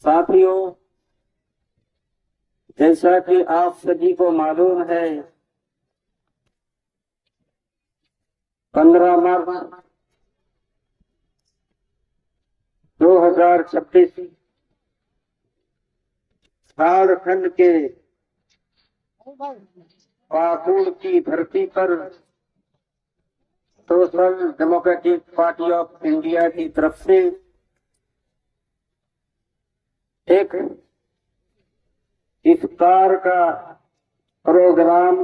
ساتھیوں، جیسا کہ آپ سبھی کو معلوم ہے، 15 مارچ 2026 جھارکھنڈ کے پاکوڑ کی دھرتی پر social democratic party of India کی طرف سے ایک افطار کا پروگرام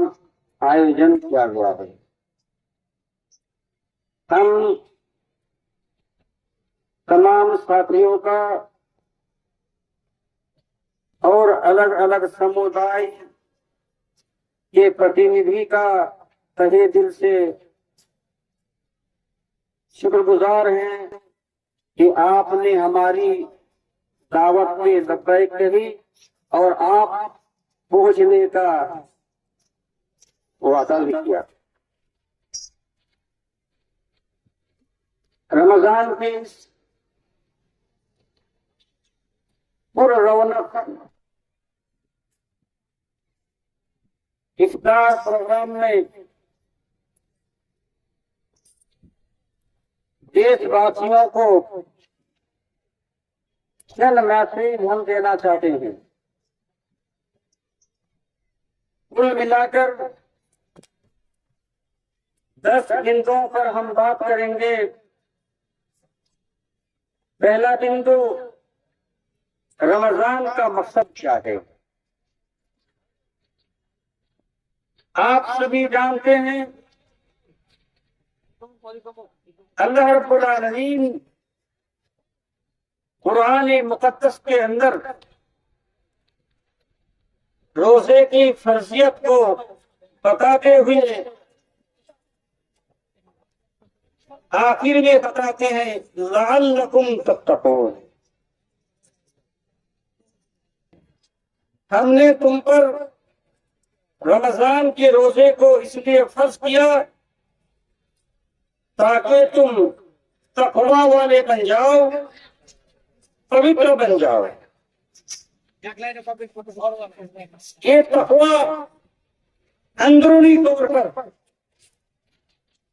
آیوجن کیا گیا ہے۔ ہم تمام ساتھیوں کا اور الگ الگ سمودائے کے پرتینidھی کا تہہ دل سے شکر گزار ہیں کہ آپ نے ہماری دعوت میں لبیک کہی اور آپ پہنچنے کا وعدہ بھی کیا۔ رمضان کی پر رونق افطار پروگرام میں دیش واسیوں کو چند میسیج ہم دینا چاہتے ہیں۔ کل ملا کر 10 بندوں پر ہم بات کریں گے۔ پہلا بندو، رمضان کا مقصد کیا ہے؟ آپ سبھی جانتے ہیں اللہ رب العالمین قرآن مقدس کے اندر روزے کی فرضیت کو بتاتے ہوئے آخر میں بتاتے ہیں لعلکم تتقون، ہم نے تم پر رمضان کے روزے کو اس لیے فرض کیا تاکہ تم تقوی والے بن جاؤ، پوتر بن جاؤ۔ یہ تقوی اندرونی طور پر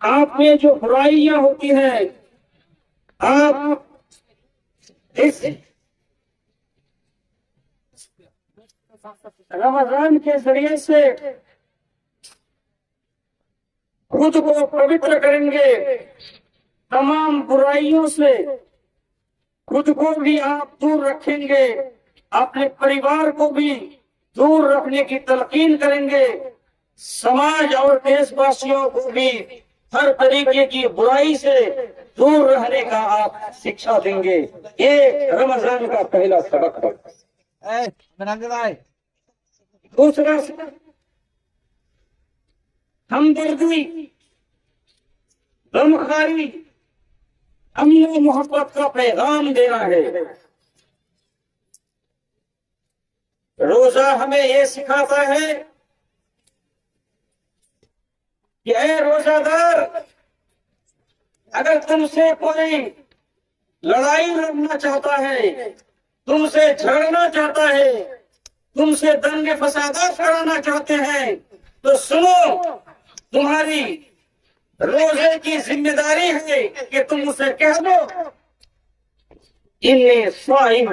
آپ میں جو برائیاں ہوتی ہیں، آپ اس رمضان کے ذریعے سے خود کو پوتر کریں گے، تمام برائیوں سے خود کو بھی آپ دور رکھیں گے، اپنے پریوار کو بھی دور رکھنے کی تلقین کریں گے، سماج اور دیش واسیوں کو بھی ہر طریقے کی برائی سے دور رہنے کا آپ شکشا دیں گے۔ یہ رمضان کا پہلا سبق ہے۔ دوسرا ہمدردی، غمخواری، امن و محبت کا پیغام دینا ہے۔ روزہ ہمیں یہ سکھاتا ہے کہ اے روزہ دار، اگر تم سے کوئی لڑائی لڑنا چاہتا ہے، تم سے جھگڑنا چاہتا ہے، تم سے دنگ فسادات کرانا چاہتے ہیں، تو سنو، تمہاری روزے کی ذمہ داری ہے کہ تم اسے کہہ دو انی صائم،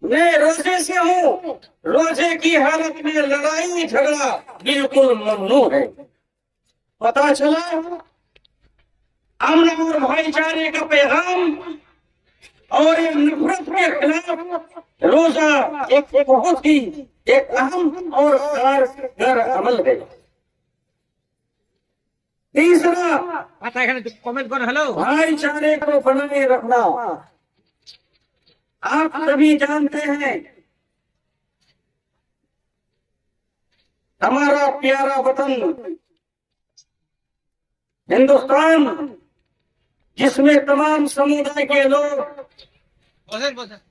میں روزے سے ہوں، روزے کی حالت میں لڑائی جھگڑا بالکل ممنوع ہے۔ پتا چلا امن اور بھائی چارے کا پیغام اور نفرت کے خلاف روزہ ایک بہت ہی ایک اہم اور کارگر عمل ہے۔ تیسرا، بھائی چارے کو بنائے رکھنا۔ آپ سبھی جانتے ہیں ہمارا پیارا وطن ہندوستان، جس میں تمام سمودائے کے لوگ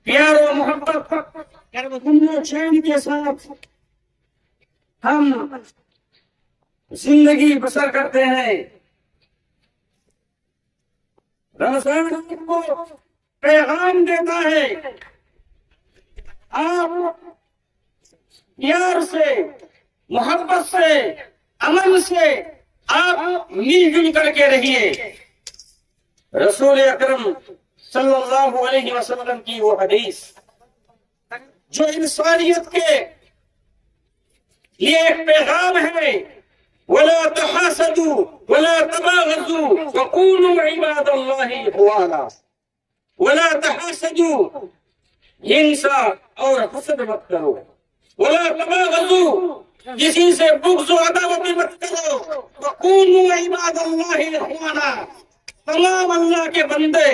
پیار و محبت امن و چین کے ساتھ ہم زندگی بسر کرتے ہیں۔ رمضان کو پیغام دیتا ہے آپ پیار سے، محبت سے، امن سے آپ مل جل کر کے رہیے۔ رسول اکرم صلی اللہ علیہ وسلم کی وہ حدیث جو انسانیت کے یہ ایک پیغام ہے، وَلَا تَحَاسَدُوا وَلَا تَبَاغَضُوا وَكُونُوا عِبَادَ اللَّهِ إِخْوَانًا۔ وَلَا تَحَاسَدُوا، ہنسا اور حسد مت کرو۔ وَلَا تَبَاغَضُوا، کسی سے بغض و عداوت مت کرو۔ وَكُونُوا عِبَادَ اللَّهِ إِخْوَانًا، تمام اللہ کے بندے،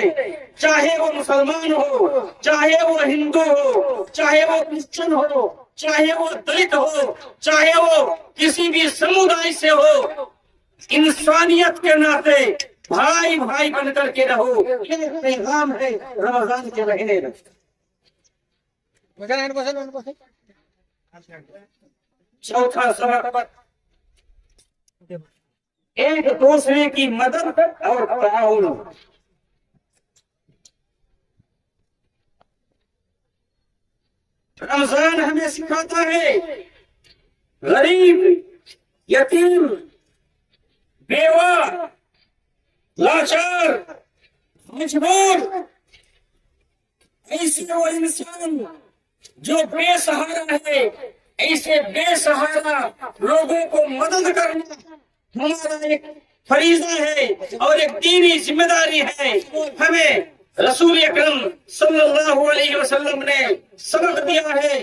چاہے وہ مسلمان ہو، چاہے وہ ہندو ہو، چاہے وہ کرسچن ہو، چاہے وہ دلت ہو، چاہے وہ کسی بھی سمودائے سے ہو، انسانیت کے ناطے بھائی بھائی بن کر کے رہو۔ یہ پیغام ہے رمضان کے مہینے میں۔ چوتھا سبق، ایک دوسرے کی مدد اور تعاون۔ رمضان ہمیں سکھاتا ہے غریب، یتیم، بیوہ، لاچار، مجبور، ایسے وہ انسان جو بے سہارا ہے، ایسے بے سہارا لوگوں کو مدد کرنا ہمارا ایک فریضہ ہے اور ایک دینی ذمہ داری ہے۔ ہمیں رسول اکرم صلی اللہ علیہ وسلم نے سبق دیا ہے،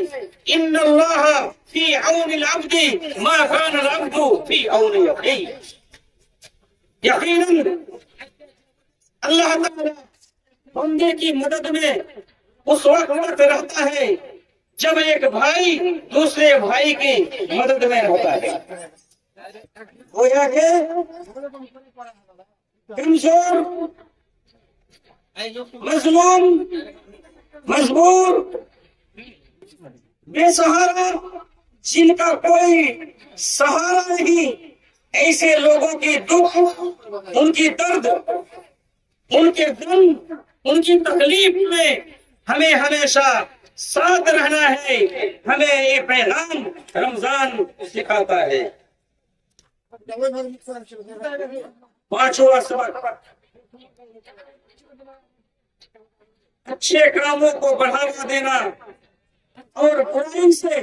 ان اللہ فی عون العبد ما کان العبد فی عون اخیہ۔ یقیناً اللہ تعالی بندے کی مدد میں اس وقت رہتا ہے جب ایک بھائی دوسرے بھائی کی مدد میں رہتا ہے۔ گویا کہ کمزور، مظلوم، مجبور، بے سہارا، جن کا کوئی سہارا نہیں، ایسے لوگوں کی دکھ، ان کی درد، ان کے غم، ان کی تکلیف میں ہمیں ہمیشہ ساتھ رہنا ہے۔ ہمیں یہ پیغام رمضان سکھاتا ہے۔ پانچواں سبق، اچھے کاموں کو بڑھاوا دینا اور برائی سے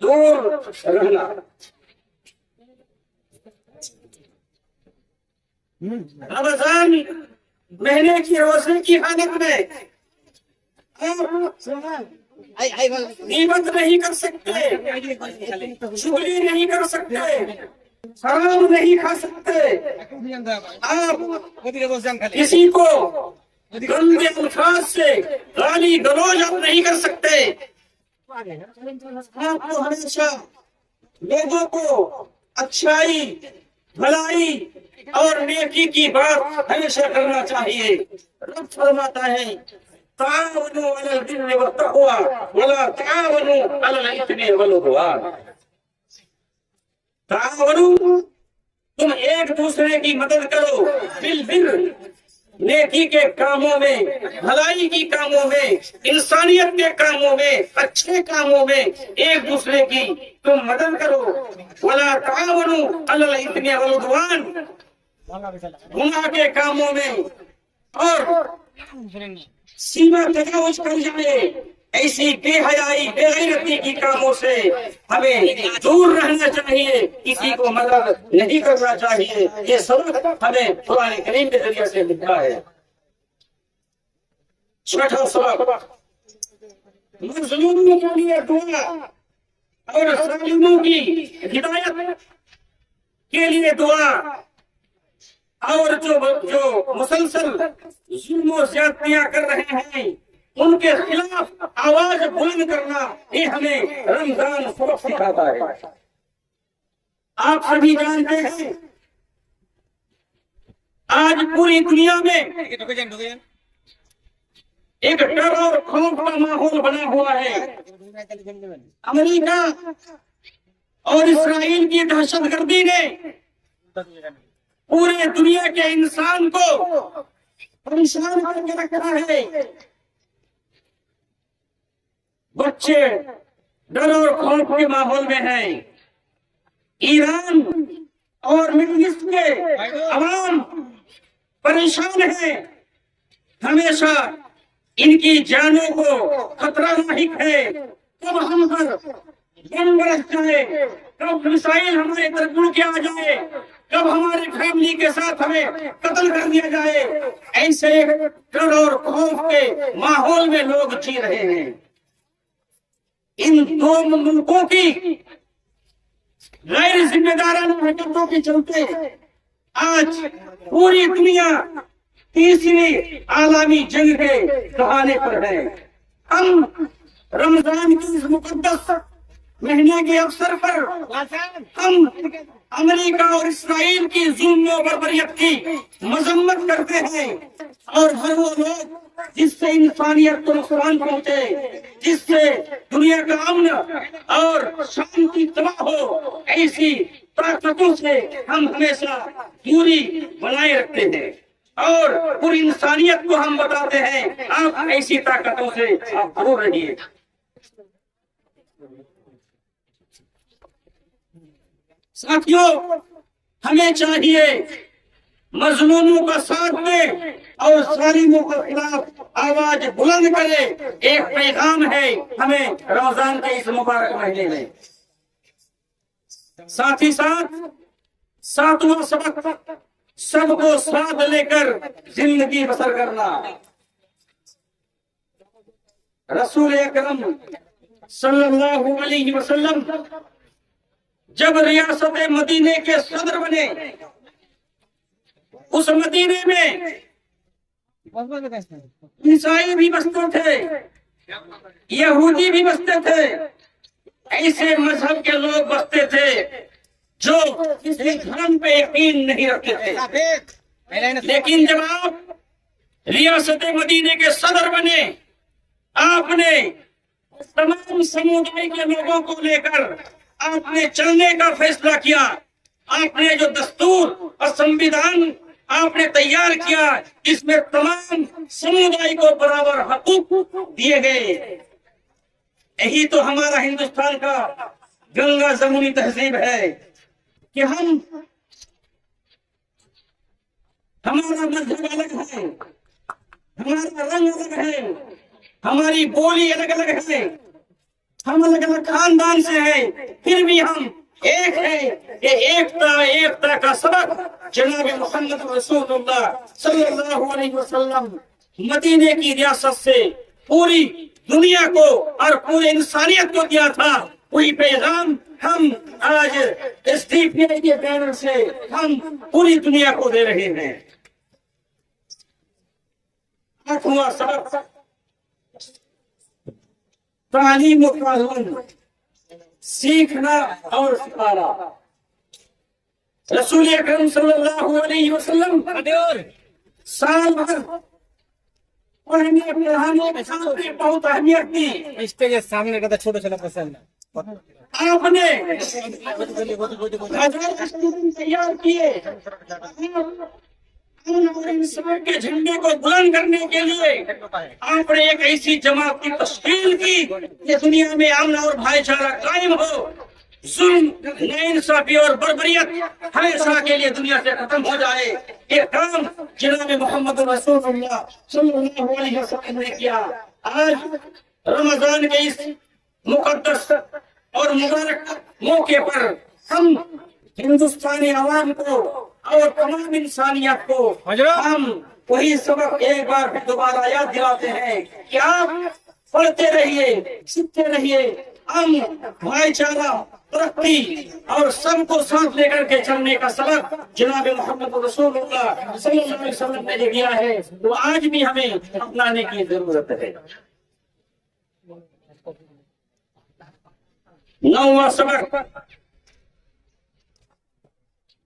دور رہنا۔ رمضان مہینے کی روزے کی حالت میں غیبت نہیں کر سکتے، چغلی نہیں کر سکتے، حرام نہیں کھا سکتے، آپ کسی کو گندے الفاظ سے گالی گلوچ آپ نہیں کر سکتے۔ آپ کو ہمیشہ لوگوں کو اچھائی، بھلائی اور نیکی کی بات ہمیشہ کرنا چاہیے۔ رب فرماتا ہے، تعاونوا علی البر والتقوی ولا تعاونوا علی الاثم والعدوان۔ تعاونوا، تم ایک دوسرے کی مدد کرو، بالبر، نیکی کے کاموں میں، بھلائی کی کاموں میں، انسانیت کے کاموں میں، اچھے کاموں میں ایک دوسرے کی تم مدد کرو۔ ولا تعاونوا علی الاثم والعدوان، گناہ کے کاموں میں اور سیما تجاوز کر جائے، ایسی بے حیائی، بے غیرتی کی کاموں سے ہمیں دور رہنا چاہیے، کسی کو مدد نہیں کرنا چاہیے۔ یہ سبق ہمیں قرآن کریم کے ذریعے سے ملتا ہے۔ چھٹا سبق، مظلوموں کے لیے دعا اور ظالموں کی ہدایت کے لیے دعا، اور جو مسلسل ظلم و زیادتیاں کر رہے ہیں ان کے خلاف آواز بلند کرنا، یہ ہمیں رمضان سبق سکھاتا ہے۔ آپ سبھی جانتے ہیں آج پوری دنیا میں ایک ڈر اور خوف کا ماحول بنا ہوا ہے۔ امریکہ اور اسرائیل کی دہشت گردی نے پورے دنیا کے انسان کو پریشان کر کے رکھا ہے۔ बच्चे डर और खौफ के माहौल में हैं। ईरान और मिडिल ईस्ट के अवाम परेशान हैं। हमेशा इनकी जानों को खतरा लाहिक है। कब हम पर बम बरस जाए, कब मिसाइल हमारे तरफ उड़ के आ जाए, कब हमारे फैमिली के साथ हमें कत्ल कर दिया जाए, ऐसे डर और खौफ के माहौल में लोग जी रहे हैं। इन दो मुल्कों की गैर जिम्मेदाराना हरकतों के चलते आज पूरी दुनिया तीसरी आलमी जंग के दहाने पर है। हम रमजान के इस मुकद्दस महीने के अवसर पर हम अमेरिका और इसराइल की जुल्म और बर्बरियत की मजम्मत करते हैं और हर वो लोग जिससे इंसानियत को नुकसान पहुंचे, जिससे दुनिया का अमन और शांति तबाह हो, ऐसी ताकतों से हम हमेशा दूरी बनाए रखते हैं और पूरी इंसानियत को हम बताते हैं आप ऐसी ताकतों से आप दूर रहिए। साथियों, हमें चाहिए मजलूमों का साथ दे और जालिमों के खिलाफ आवाज बुलंद करे। एक पैगाम है हमें रमजान के इस मुबारक महीने में। साथ ही साथ सातवां सबक, सबको साथ लेकर जिंदगी बसर करना। रसूल अकरम सल्लल्लाहु अलैहि वसल्लम जब रियासत मदीने के सदर बने, उस मदीने में ईसाई भी बसते थे, यहूदी भी बसते थे। ऐसे मजहब के लोग बसते थे जो किसी धर्म पे यकीन नहीं रखते थे। लेकिन जब आप रियासत मदीने के सदर बने, आपने तमाम समुदाय के लोगों को लेकर आपने चलने का फैसला किया। आपने जो दस्तूर और संविधान आपने तैयार किया, इसमें तमाम समुदाय को बराबर हकूक दिए गए। यही तो हमारा हिंदुस्तान का गंगा जमुनी तहजीब है कि हमारा मजहब अलग है, हमारा रंग अलग है, हमारी बोली अलग अलग है, हम अलग अलग खानदान से हैं, फिर भी हम एक है। ये एकता का सबक जनाब मोहम्मद रसूलुल्लाह सल्लल्लाहु अलैहि वसल्लम मदीने की रियासत से पूरी दुनिया को और पूरी इंसानियत को दिया था। वही पैगाम हम आज SDPI के बैनर से हम पूरी दुनिया को दे रहे हैं। आठवां सबक, तालीम और कानून, सीखना और सिखाना। रसूल अकरम सल्लल्लाहु अलैहि वसल्लम साल भर पढ़ने पढ़ाने में बहुत अहमियत दी। स्टेज सामने का छोटा छोटा पसंद आपने हजार स्टूडेंट तैयार किए इंसान के झंडे को बुलंद करने के लिए। आपने एक ऐसी जमात की तश्कील की कि दुनिया में अमन और भाईचारा कायम हो, जुल्म, नाइंसाफी और बर्बरियत हमेशा के लिए दुनिया से खत्म हो जाए। ये काम जनाब मोहम्मद रसूलुल्लाह सल्लल्लाहु अलैहि वसल्लम ने किया। आज रमजान के इस मुकद्दस और मुबारक मौके पर हम हिंदुस्तानी आवाम को और तमाम इंसानियत को हम वही सबक एक बार फिर दोबारा याद दिलाते हैं कि आप पढ़ते रहिए, सीखते रहिए। हम भाईचारा, तरक्की और सबको साथ लेकर के चलने का सबक जनाब मोहम्मद रसूलुल्लाह सल्लल्लाहु अलैहि वसल्लम ने दिया है, वो आज भी हमें अपनाने की जरूरत है। नौवां सबक,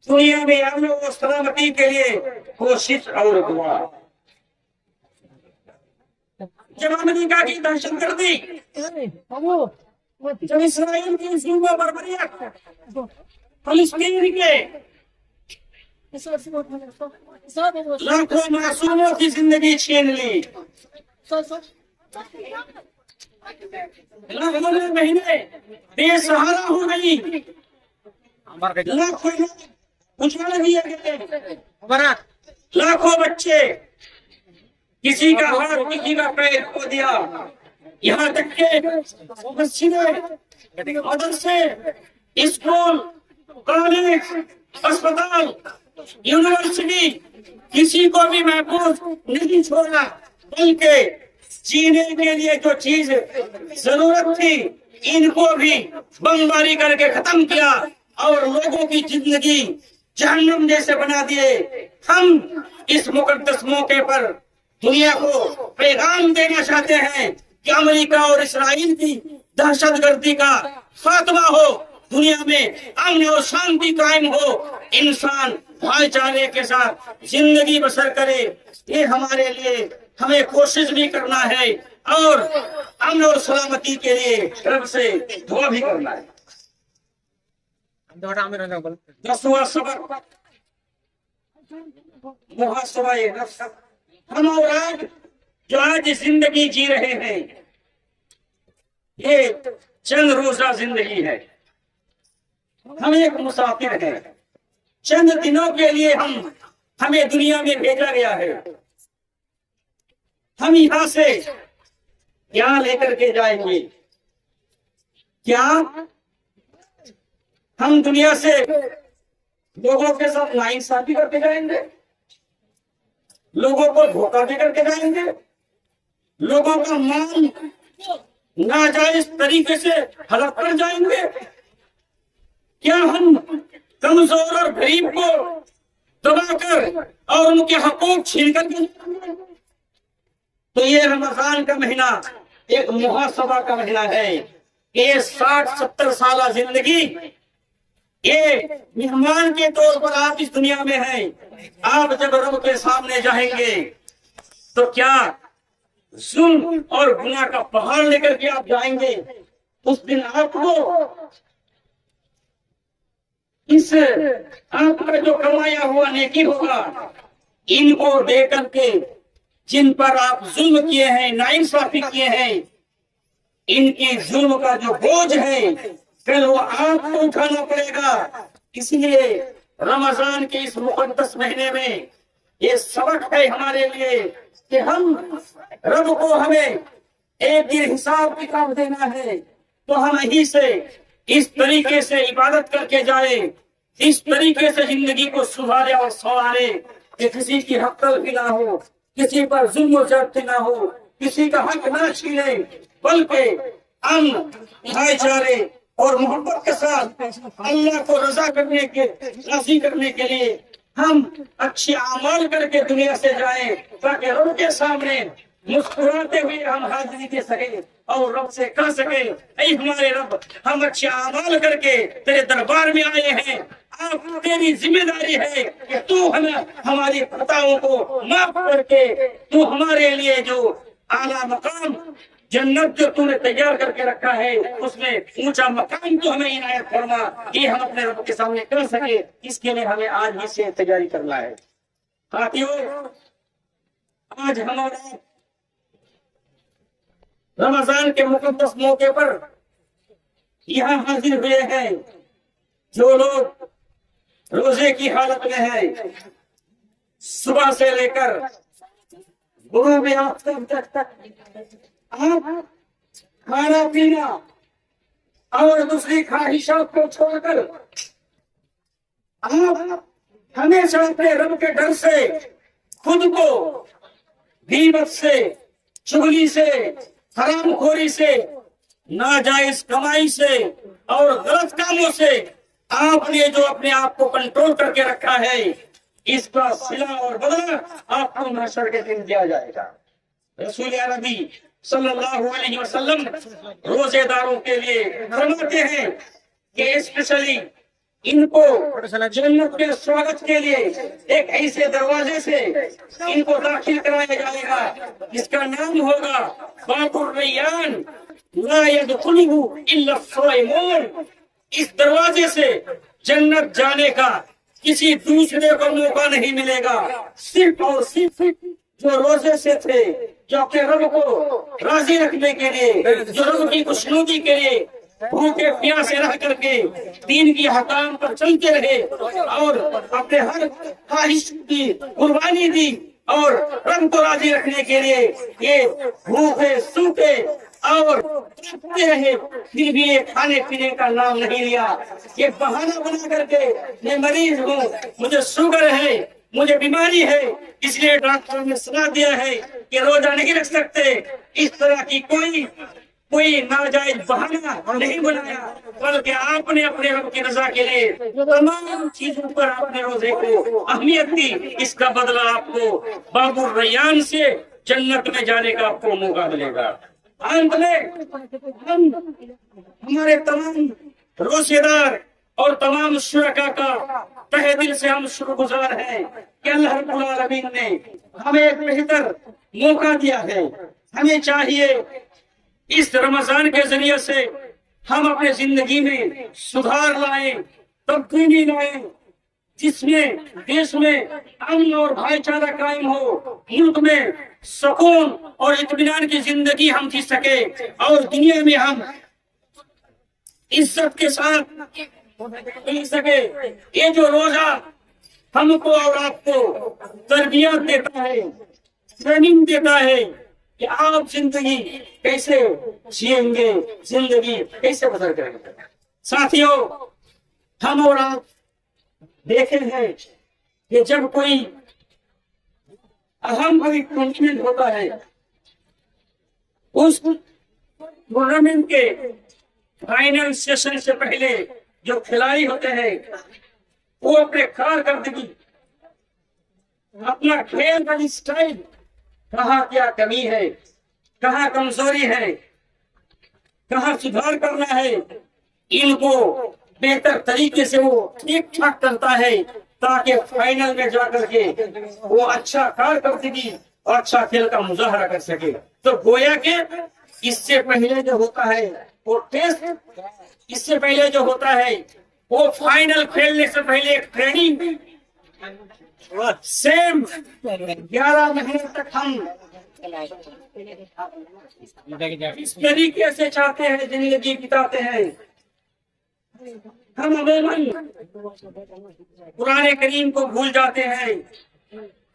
दुनिया में अमन और सलामती के लिए कोशिश और दुआ। जब अमेरिका की दहशतगर्दी, जब इसराइल की जुल्म और बर्बरियत फिलिस्तीन के लाखों मासूमों की जिंदगी छीन ली, लाखों महीने बेसहारा हो गई, हमारा लाखों लोग उजाड़ दिए गए, हमारा लाखों बच्चे, किसी का हाथ किसी का पैर खो दिया, यहाँ तक के मस्जिदें, मदरसे, स्कूल, कॉलेज, अस्पताल, यूनिवर्सिटी किसी को भी महफूज नहीं छोड़ा, बल्कि जीने के लिए जो चीज जरूरत थी इनको भी बमबारी करके खत्म किया और लोगों की जिंदगी जहन्नुम जैसे बना दिए। हम इस मुकद्दस मौके पर दुनिया को पैगाम देना चाहते हैं कि अमेरिका और इसराइल की दहशतगर्दी का खात्मा हो, दुनिया में अमन और शांति कायम हो, इंसान भाईचारे के साथ जिंदगी बसर करे। ये हमारे लिए हमें कोशिश भी करना है और अमन और सलामती के लिए रब से दुआ भी करना है। 10वां सबक मुहासबाए नफ्स। हम और आप जो आज जिंदगी जी रहे हैं ये चंद रोजा जिंदगी है, हम एक मुसाफिर हैं, चंद दिनों के लिए हमें दुनिया में भेजा गया है। हम यहाँ से क्या लेकर के जाएंगे? क्या हम दुनिया से लोगों के साथ नाइंसाफी करके जाएंगे, लोगों को धोखा दे करके जाएंगे, लोगों का माल नाजायज तरीके से हड़प कर जाएंगे? क्या हम कमजोर और गरीब को दबाकर और उनके हकूक छीन कर जाएंगे? तो ये रमजान का महीना एक मुहासबा का महीना है। ये 60-70 साल जिंदगी ये मेहमान के तौर पर आप इस दुनिया में हैं। आप जब रब के सामने जाएंगे तो क्या जुल्म और गुनाह का पहाड़ लेकर के आप जाएंगे? उस दिन आपको इस आपका जो कमाया हुआ नेकी होगा इनको दे करके जिन पर आप जुल्म किए हैं, नाइंसाफी किए हैं, इनकी जुल्म का जो बोझ है कल वो आपको उठाना पड़ेगा। इसलिए रमजान के इस मुकद्दस महीने में ये सबक है हमारे लिए कि हम रब को हमें एक दिन हिसाब किताब देना है तो हम यहीं से इस तरीके से इबादत करके जाए, इस तरीके से जिंदगी को सुधारे और संवारे कि किसी की हक तलफी ना हो, किसी पर जुल्म ज्यादती ना हो, किसी का हक ना छीने, बल्कि अमन, भाईचारे और मोहब्बत के साथ अल्लाह को रजा करने के राजी करने के लिए हम अच्छे अमाल करके दुनिया से जाएं ताकि रब के सामने मुस्कुराते हुए हम हाजिरी दे सके और रब से कह सके, ऐ हमारे रब, हम अच्छे अमाल करके तेरे दरबार में आए हैं, आप तेरी जिम्मेदारी है कि तू हमें हमारी खताओं को माफ करके तू हमारे लिए जो आला मकाम जन्नत जो तूने तैयार करके रखा है उसमें ऊंचा मकाम तो हमें इनायत फरमा, ये हम अपने रब के सामने कर सके। इसके लिए हमें आज ही से तैयारी करना है। साथियों, आज हमारा रमजान के मुकद्दस मौके पर यहाँ हाजिर हुए हैं जो लोग रोजे की हालत में है, सुबह से लेकर गुरूब आफ्ताब तक आप खाना पीना और दूसरी ख्वाहिशात को छोड़कर आप हमेशा अपने रब के डर से खुद को गीबत से, चुगली से, हरामखोरी से, नाजायज कमाई से और गलत कामों से आपने जो अपने आप को कंट्रोल करके रखा है इसका सिला और बदला आपको महशर के दिन दिया जाएगा। रसूल अरबी सल्लल्लाहु अलैहि वसल्लम रोजेदारों के लिए फरमाते हैं कि स्पेशली इनको जन्नत के स्वागत के लिए एक ऐसे दरवाजे से इनको दाखिल कराया जाएगा जिसका नाम होगा बाबुर रैयान ला यदखुलुहु इल्ला अस्साइमून। इस दरवाजे से जन्नत जाने का किसी दूसरे को मौका नहीं मिलेगा, सिर्फ और सिर्फ जो रोजे से थे, जो अपने रब को राजी रखने के लिए, जो रब की खुशनुदी के लिए भूखे प्यासे रह करके दीन की हकाम पर चलते रहे और अपने हर ख्वाहिश की कुर्बानी दी और रब को राजी रखने के लिए ये भूखे सूखे और तड़पते रहे, फिर भी ये खाने पीने का नाम नहीं लिया। ये बहाना बना करके मैं मरीज हूँ, मुझे शुगर है, मुझे बीमारी है, इसलिए डॉक्टर ने सलाह दिया है कि रोजा नहीं रख सकते। इस तरह की कोई नाजायज बहाना नहीं बनाया, बल्कि आपने अपने रब की रजा के लिए तमाम चीजों पर आपने रोजे को अहमियत दी। इसका बदला आपको बाबुर रैयान से जन्नत में जाने का आपको मौका मिलेगा। अंत में हम हमारे तमाम रोजेदार और तमाम शुरका का तहे दिल से हम शुक्रगुजार हैं कि अल्लाह रब्बुल आलमीन ने हमें एक बेहतर मौका दिया है। हमें चाहिए इस रमजान के जरिए से हम अपने जिंदगी में सुधार लाएं, तब्दीली लाएं, जिसमें देश में अमन और भाईचारा कायम हो, मुल्क में सुकून और इत्मीनान की जिंदगी हम जी सके और दुनिया में हम इज्जत के साथ जी सके। ये जो रोजा हमको और आपको तरबियत देता है, ट्रेनिंग देता है कि आप जिंदगी कैसे जिएंगे, जिंदगी कैसे बसर करेंगे। साथियों, हम और आप देखे हैं कि जब कोई अहम कोई टूर्नामेंट होता है, उस टूर्नामेंट के फाइनल सेशन से पहले जो खिलाड़ी होते हैं वो अपने कारकर्दगी, अपना खेल का स्टाइल, कहाँ क्या कमी है, कहाँ कमजोरी है, कहाँ सुधार करना है, इनको बेहतर तरीके से वो ठीक ठाक करता है ताकि फाइनल में जाकर के वो अच्छा कारकर्दगी और अच्छा खेल का मुजाहरा कर सके। तो गोया के इससे पहले जो होता है वो टेस्ट, इससे पहले जो होता है वो फाइनल खेलने से पहले एक ट्रेनिंग सेम 11 महीने तक हम इस तरीके से चाहते हैं जिंदगी बिताते हैं। हम अमूमन कुरान करीम को भूल जाते हैं,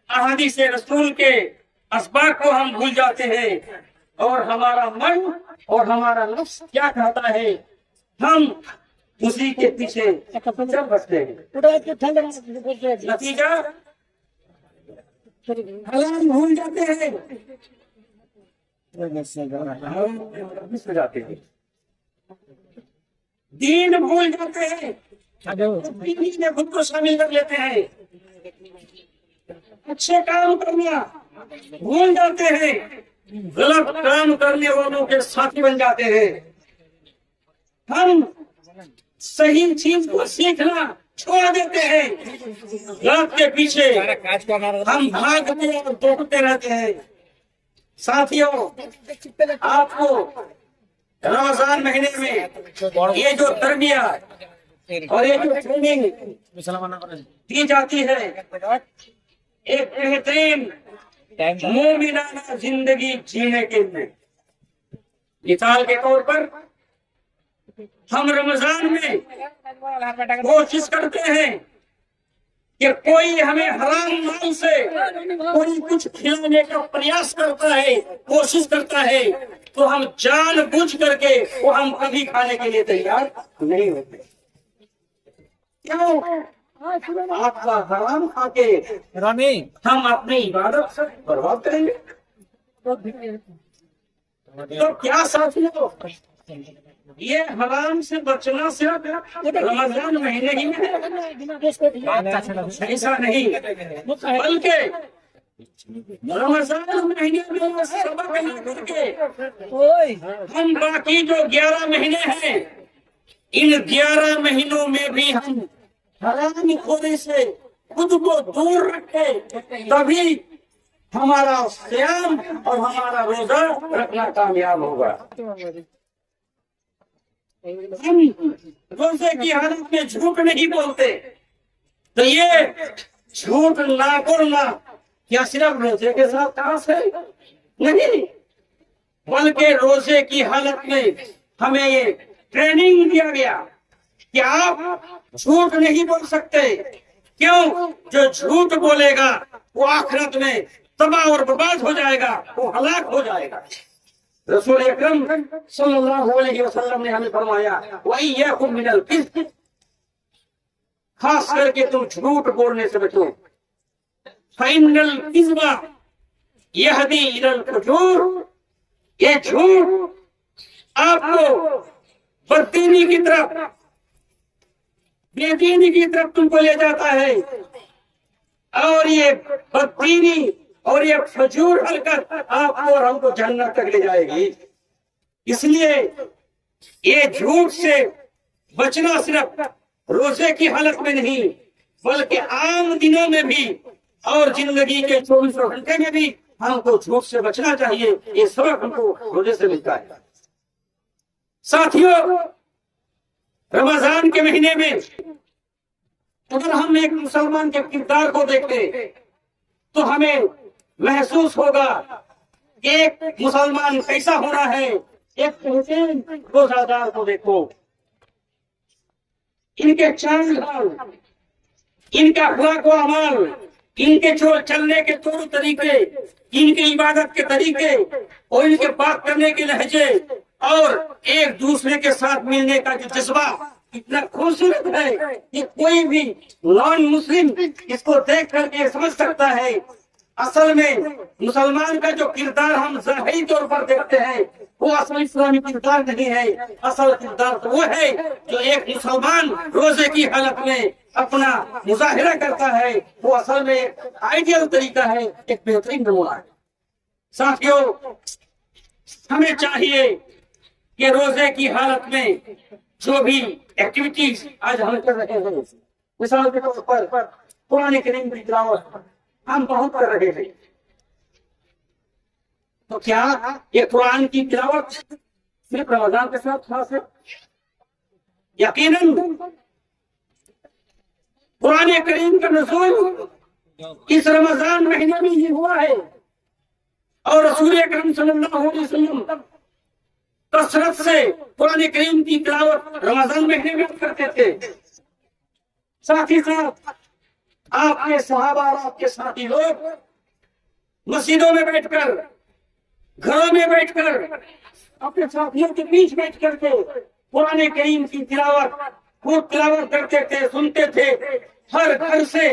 अहादीस रसूल के असबाब को हम भूल जाते हैं और हमारा मन और हमारा नफ्स क्या कहता है हम उसी के पीछे चल बसते हैं। नतीजा हलाल भूल जाते हैं, दीन भूल जाते हैं, दीन में खुद को शामिल कर लेते हैं, अच्छे काम करना भूल जाते हैं, गलत काम करने वालों के साथी बन जाते हैं। हम सही चीज को सीखना छोड़ देते हैं, गलत के पीछे हम भागते और दौड़ते रहते हैं। साथियों, आपको रमजान महीने में ये जो तरबियत और ये जो ट्रेनिंग दी जाती है, एक बेहतरीन मोमिनाना जिंदगी जीने के लिए। मिसाल के तौर पर हम रमजान में कोशिश करते हैं कि कोई हमें हराम माल से कोई कुछ खिलाने का प्रयास करता है, कोशिश करता है, तो हम जानबूझ करके वो हम कभी खाने के लिए तैयार नहीं होते। क्यों? आपका हराम खा के हम अपनी इबादत से बर्बाद करेंगे। तो क्या साथियों, ये हराम से बचना सिर्फ रमजान महीने ही में ऐसा नहीं, बल्कि रमजान महीने में सबक लेकर के हम बाकी जो 11 महीने हैं, इन 11 महीनों में भी हम हराम खोने से खुद को दूर रखे, तभी हमारा सियाम और हमारा रोजा रखना कामयाब होगा। हम रोजे की हालत में झूठ नहीं बोलते, तो ये झूठ ना बोलना کیا صرف روزے کے ساتھ خاص ہے؟ نہیں، بلکہ روزے کی حالت میں ہمیں یہ ٹریننگ دیا گیا کہ آپ جھوٹ نہیں بول سکتے. کیوں؟ جو جھوٹ بولے گا وہ آخرت میں تباہ اور برباد ہو جائے گا، وہ ہلاک ہو جائے گا. رسول اکرم صلی اللہ علیہ وسلم نے ہمیں فرمایا وَإِيَّاكُمْ مِنَ الْكِذْبِ، خاص کر کے تم جھوٹ بولنے سے بچو. فَإِنَّ الْكِذْبَ يَهْدِي إِلَى الْفُجُورِ، یہ جھوٹ آپ کو بددینی کی طرف، بے دینی کی طرف تم کو لے جاتا ہے، اور یہ بددینی اور یہ فجور حرکت آپ کو اور ہم کو جہنم تک لے جائے گی. اس لیے یہ جھوٹ سے بچنا صرف روزے کی حالت میں نہیں بلکہ عام دنوں میں بھی اور زندگی کے 24 گھنٹے میں بھی ہم کو جھوٹ سے بچنا چاہیے. یہ سبق ہم کو روزے سے ملتا ہے. ساتھیوں، رمضان کے مہینے میں اگر ہم ایک مسلمان کے کردار کو دیکھتے تو ہمیں محسوس ہوگا کہ ایک مسلمان کیسا ہونا ہے. ایک روزہ دار کو دیکھو، ان کے چال ڈھال، ان کا اخلاق و اعمال، ان کے چلنے کے طور طریقے، ان کی عبادت کے طریقے اور ان کے بات کرنے کے لہجے اور ایک دوسرے کے ساتھ ملنے کا جو جذبہ اتنا خوبصورت ہے کہ کوئی بھی نان مسلم اس کو دیکھ کر کے سمجھ سکتا ہے. اصل میں مسلمان کا جو کردار ہم ظاہری طور پر دیکھتے ہیں وہ اصل اسلامی کردار نہیں ہے. اصل کردار تو وہ ہے جو ایک مسلمان روزے کی حالت میں اپنا مظاہرہ کرتا ہے، وہ اصل میں آئیڈیل طریقہ ہے، ایک بہترین نمونہ ہے. ساتھیوں، ہمیں چاہیے کہ روزے کی حالت میں جو بھی ایکٹیویٹیز آج ہم کر رہے ہیں، مثال کے طور پر قرآن کریم کی تلاوت ہم بہت کر رہے ہیں، تو کیا یہ قرآن کی تلاوت صرف رمضان کے ساتھ خاص ہے؟ یقیناً قرآن کریم کا نزول اس رمضان مہینے میں ہی ہوا ہے، اور رسول اکرم صلی اللہ علیہ وسلم کثرت سے قرآن کریم کی تلاوت رمضان مہینے میں کرتے تھے. ساتھ ہی ساتھ آپ کے صحابہ اور آپ کے ساتھی لوگ مسجدوں میں بیٹھ کر، گھروں میں بیٹھ کر، اپنے ساتھیوں کے بیچ بیٹھ کر کے قرآن کریم کی تلاوت خوب تلاوت کرتے تھے، سنتے تھے. ہر گھر سے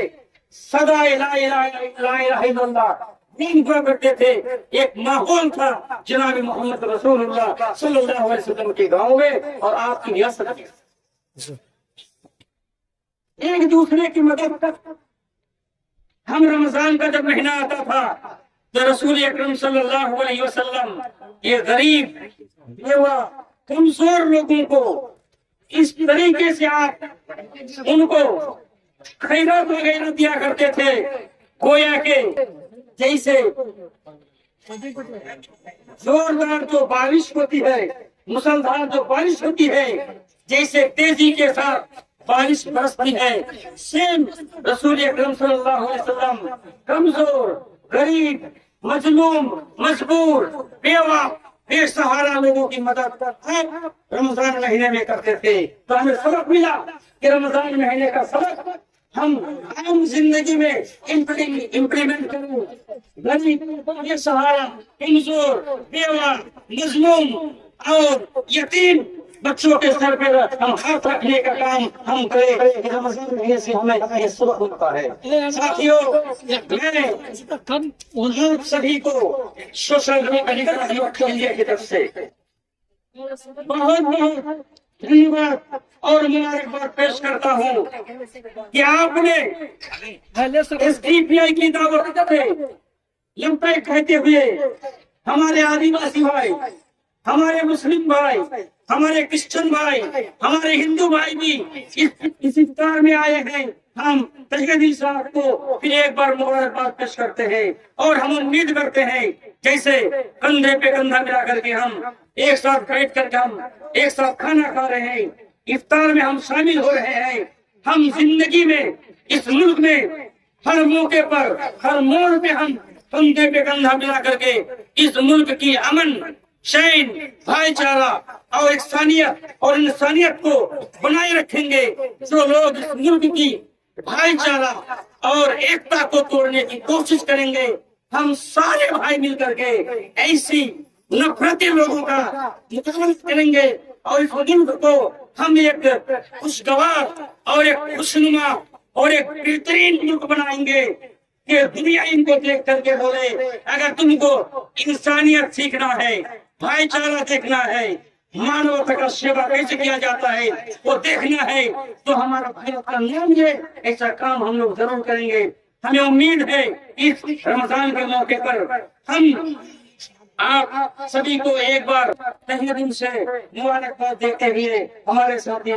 صدا لا الہ الا اللہ دین ہوا کرتے تھے. ایک ماحول تھا جناب محمد رسول اللہ صلی اللہ علیہ وسلم کے گاؤں میں اور آپ کی ریاست میں. ایک دوسرے کی مدد کر، ہم رمضان کا جب مہینہ آتا تھا تو رسول اکرم صلی اللہ علیہ وسلم یہ غریب، بیوہ، کمزور لوگوں کو اس طریقے سے آپ ان کو خیرات وغیرہ دیا کرتے تھے گویا کہ جیسے زوردار جو بارش ہوتی ہے، مسلسل جو بارش ہوتی ہے، جیسے تیزی کے ساتھ بارش برستی ہے، سیم رسول اکرم صلی اللہ علیہ وسلم کمزور، غریب، مظلوم، مجبور، بیوہ، بے سہارا لوگوں کی مدد رمضان مہینے میں کرتے تھے. تو ہمیں سبق ملا کہ رمضان مہینے کا سبق ہم عام زندگی میں امپلیمنٹ کریں. غریب، بے سہارا، کمزور، بیوہ، مظلوم اور یتیم بچوں کے سر پہ ہم ہاتھ رکھنے کا کام ہم کریں. رمضان مہینے سے ہمیں یہ سبق ملتا ہے. ساتھیوں، میں سبھی کو سوشل میڈیا کی طرف سے بہت بہت دھنیہ واد اور مبارکباد پیش کرتا ہوں کہ آپ نے ایس ڈی پی آئی کی دعوت پہ لبیک کہتے ہوئے ہمارے آدیواسی بھائی، ہمارے مسلم بھائی، ہمارے کرسچن بھائی، ہمارے ہندو بھائی بھی اس افطار میں آئے ہیں. ہم تجدید صاحب کو پھر ایک بار مبارکباد پیش کرتے ہیں اور ہم امید کرتے ہیں جیسے کندھے پہ کندھا ملا کر کے ہم ایک ساتھ بیٹھ کر کے ہم ایک ساتھ کھانا کھا رہے ہیں، افطار میں ہم شامل ہو رہے ہیں. ہم زندگی میں اس ملک میں हर मौके पर, हर मोड़ पे हम कंधे पे कंधा मिला करके इस मुल्क की अमन, चैन, भाईचारा और इंसानियत को बनाए रखेंगे। जो लोग इस मुल्क की भाईचारा और एकता को तोड़ने की कोशिश करेंगे, हम सारे भाई मिलकर के ऐसी नफरती लोगों का मुकाबला करेंगे और इस मुल्क को हम एक खुशगवार और एक खुशनुमा और एक बेहतरीन मुल्क बनाएंगे कि दुनिया इनको देख करके बोले, अगर तुमको इंसानियत सीखना है, भाईचारा देखना है, मानवता का सेवा कैसे किया जाता है वो देखना है, तो हमारा भारत का नियम है, ऐसा काम हम लोग जरूर करेंगे। हमें उम्मीद है इस रमजान के मौके पर हम आप सभी को एक बार तहे दिल से मुबारकबाद देते हुए हमारे साथी